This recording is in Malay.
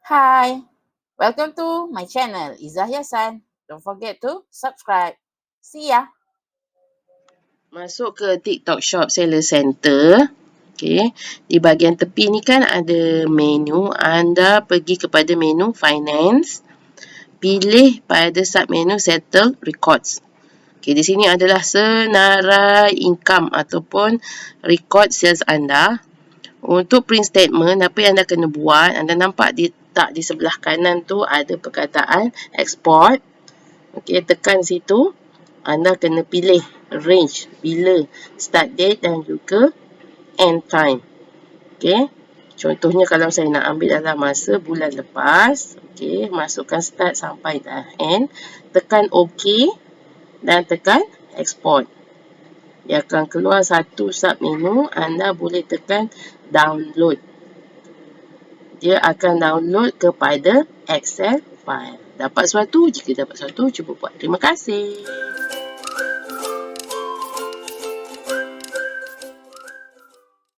Hi, welcome to my channel, Izzah Yasan. Don't forget to subscribe. See ya. Masuk ke TikTok Shop Seller Center. Okay. Di bahagian tepi ni kan ada menu. Anda pergi kepada menu Finance. Pilih pada submenu Settled Records. Okay, di sini adalah senarai income ataupun record sales anda. Untuk print statement, apa yang anda kena buat, anda nampak tak di sebelah kanan tu ada perkataan export. Okay, tekan situ. Anda kena pilih range bila start date dan juga end time. Okay. Contohnya kalau saya nak ambil dalam masa bulan lepas. Okay. Masukkan start sampai end. Tekan OK. Dan tekan export. Dia akan keluar satu submenu. Anda boleh tekan download. Dia akan download kepada Excel file. Dapat sesuatu? Jika dapat sesuatu, cuba buat. Terima kasih.